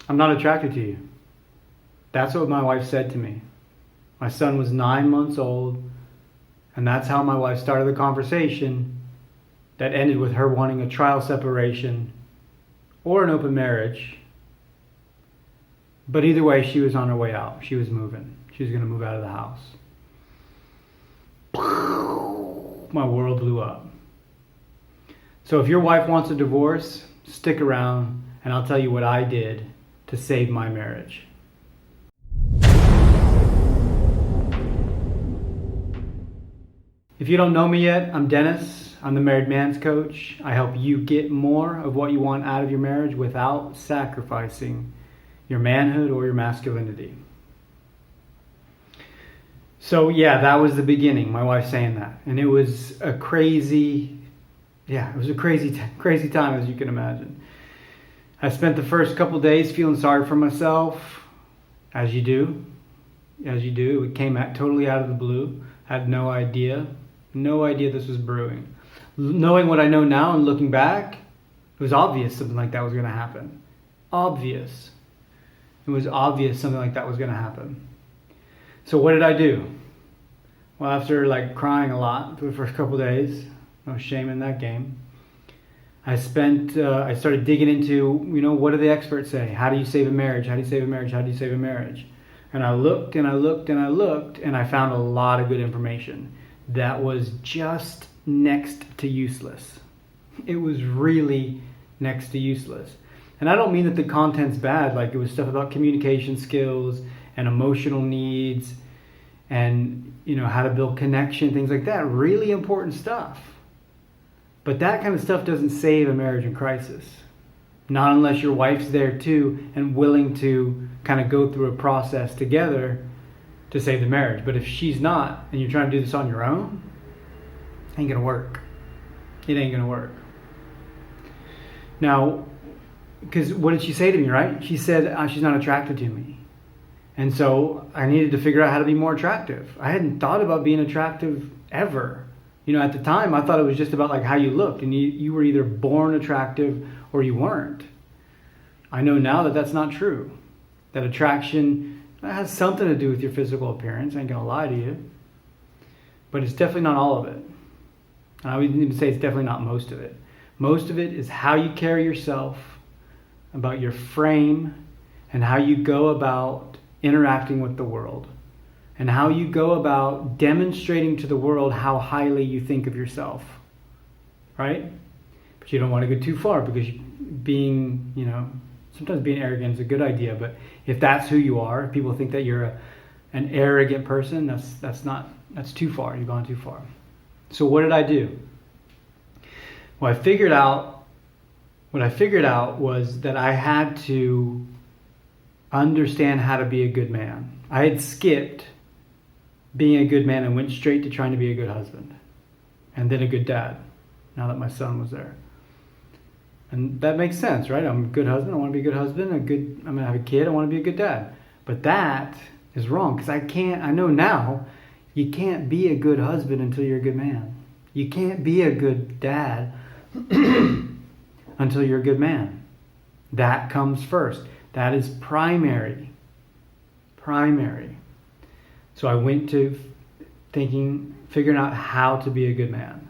I'm not attracted to you. That's what my wife said to me. My son was 9 months old, and that's how my wife started the conversation that ended with her wanting a trial separation or an open marriage. But either way, she was on her way out. She was moving. She was going to move out of the house. My world blew up. So if your wife wants a divorce, stick around and I'll tell you what I did to save my marriage. If you don't know me yet, I'm Dennis. I'm the Married Man's Coach. I help you get more of what you want out of your marriage without sacrificing your manhood or your masculinity. So yeah, that was the beginning, my wife saying that. And it was a crazy time, as you can imagine. I spent the first couple days feeling sorry for myself, as you do. It came totally out of the blue. I had no idea this was brewing. Knowing what I know now and looking back, it was obvious something like that was going to happen. Obvious. It was obvious something like that was going to happen. So what did I do? Well, after crying a lot for the first couple days, no shame in that game, I started digging into, what do the experts say? How do you save a marriage? How do you save a marriage? How do you save a marriage? And I looked and I looked and I looked and I found a lot of good information that was just next to useless. It was really next to useless. And I don't mean that the content's bad. It was stuff about communication skills and emotional needs and, how to build connection, things like that. Really important stuff. But that kind of stuff doesn't save a marriage in crisis. Not unless your wife's there too and willing to kind of go through a process together to save the marriage. But if she's not and you're trying to do this on your own, it ain't going to work. It ain't going to work. Now, because what did she say to me, right? She said she's not attracted to me. And so I needed to figure out how to be more attractive. I hadn't thought about being attractive ever. At the time, I thought it was just about how you looked. And you were either born attractive or you weren't. I know now that that's not true. That attraction has something to do with your physical appearance. I ain't going to lie to you. But it's definitely not all of it. And I would even say it's definitely not most of it. Most of it is how you carry yourself, about your frame, and how you go about interacting with the world. And how you go about demonstrating to the world how highly you think of yourself. Right? But you don't want to go too far because sometimes being arrogant is a good idea. But if that's who you are, if people think that you're an arrogant person, that's too far. You've gone too far. So what did I do? Well, what I figured out was that I had to understand how to be a good man. I had skipped being a good man and went straight to trying to be a good husband and then a good dad now that my son was there. And that makes sense, right? I'm a good husband. I want to be a good husband. I'm going to have a kid. I want to be a good dad. But that is wrong because I know now you can't be a good husband until you're a good man. You can't be a good dad until you're a good man. That comes first. That is primary. So I went to figuring out how to be a good man.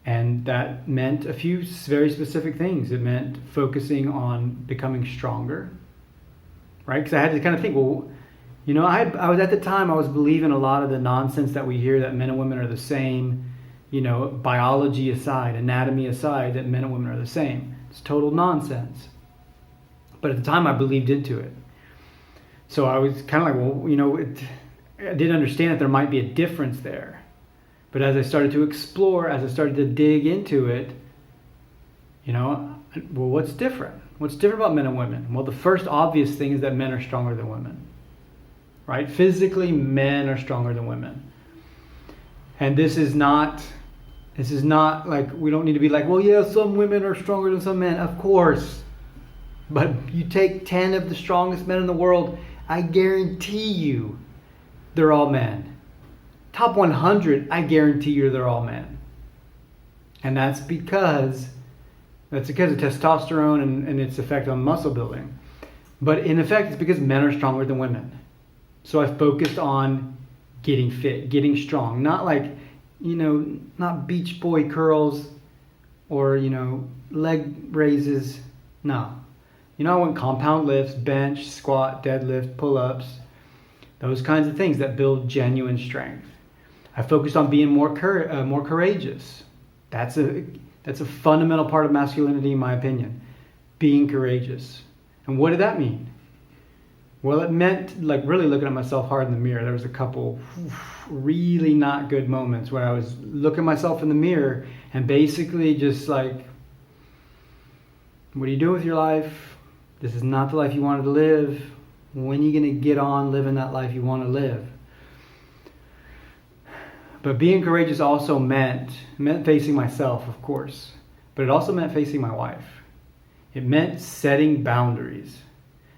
And that meant a few very specific things. It meant focusing on becoming stronger, right? Because I had to kind of think, I was at the time, I was believing a lot of the nonsense that we hear that men and women are the same, biology aside, anatomy aside, that men and women are the same. It's total nonsense. But at the time, I believed into it. So I was kind of I did understand that there might be a difference there. But as I started to explore, as I started to dig into it, what's different? What's different about men and women? Well, the first obvious thing is that men are stronger than women. Right? Physically, men are stronger than women. And this is not we don't need to be some women are stronger than some men. Of course. But you take 10 of the strongest men in the world, I guarantee you they're all men. Top 100, I guarantee you they're all men. And that's because of testosterone and its effect on muscle building. But in effect, it's because men are stronger than women. So I focused on getting fit, getting strong. Not like, not beach boy curls or, leg raises. No. I went compound lifts, bench, squat, deadlift, pull-ups, those kinds of things that build genuine strength. I focused on being more courageous. That's a fundamental part of masculinity, in my opinion. Being courageous. And what did that mean? Well, it meant really looking at myself hard in the mirror. There was a couple really not good moments where I was looking at myself in the mirror and basically just like, what are you doing with your life? This is not the life you wanted to live. When are you going to get on living that life you want to live? But being courageous also meant facing myself, of course. But it also meant facing my wife. It meant setting boundaries.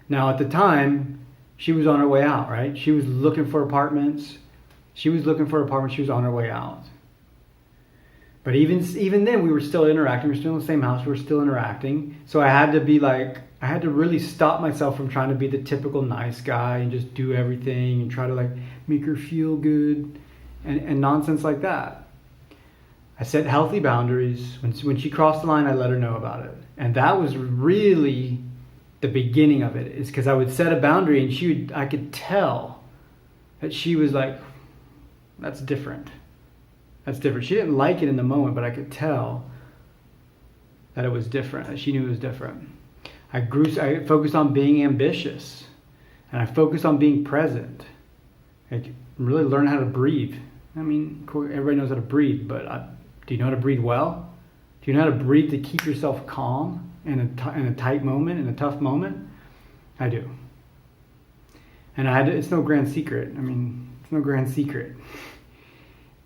Now, at the time, she was on her way out, right? She was looking for apartments. She was on her way out. But even then, we were still interacting. We were still in the same house. We were still interacting. So I had to really stop myself from trying to be the typical nice guy and just do everything and try to make her feel good and nonsense like that. I set healthy boundaries. When she crossed the line, I let her know about it. And that was really the beginning of it, is because I would set a boundary and I could tell that she was like, that's different. That's different. She didn't like it in the moment, but I could tell that it was different, that she knew it was different. I focused on being ambitious, and I focused on being present. I really learned how to breathe. I mean, everybody knows how to breathe, but do you know how to breathe well? Do you know how to breathe to keep yourself calm in a tight moment, in a tough moment? I do. And it's no grand secret. It's no grand secret.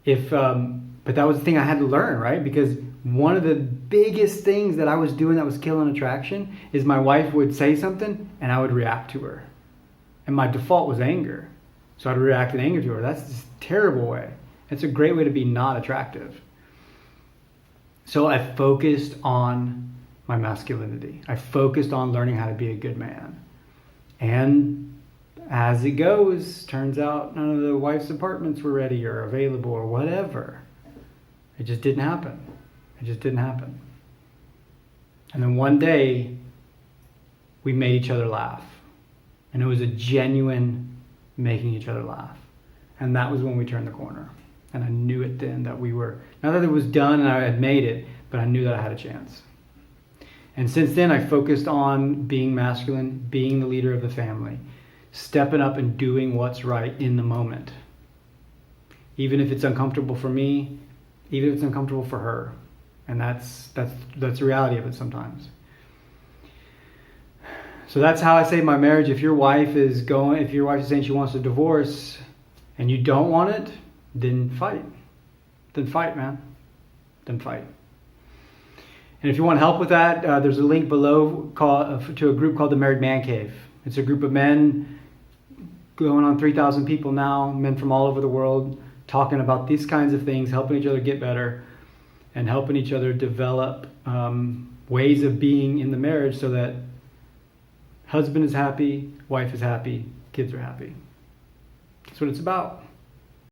But that was the thing I had to learn, right? Because one of the biggest things that I was doing that was killing attraction is my wife would say something and I would react to her. And my default was anger. So I'd react in anger to her. That's just a terrible way. It's a great way to be not attractive. So I focused on my masculinity. I focused on learning how to be a good man. And as it goes, turns out none of the wife's apartments were ready or available or whatever. It just didn't happen. And then one day, we made each other laugh. And it was a genuine making each other laugh. And that was when we turned the corner. And I knew it then that we were, not that it was done and I had made it, but I knew that I had a chance. And since then, I focused on being masculine, being the leader of the family, stepping up and doing what's right in the moment. Even if it's uncomfortable for me, even if it's uncomfortable for her. And that's the reality of it sometimes. So that's how I save my marriage. If your wife is saying she wants a divorce and you don't want it, then fight. Then fight, man. Then fight. And if you want help with that, there's a link below to a group called the Married Man Cave. It's a group of men, going on 3,000 people now, men from all over the world, talking about these kinds of things, helping each other get better, and helping each other develop ways of being in the marriage so that husband is happy, wife is happy, kids are happy. That's what it's about.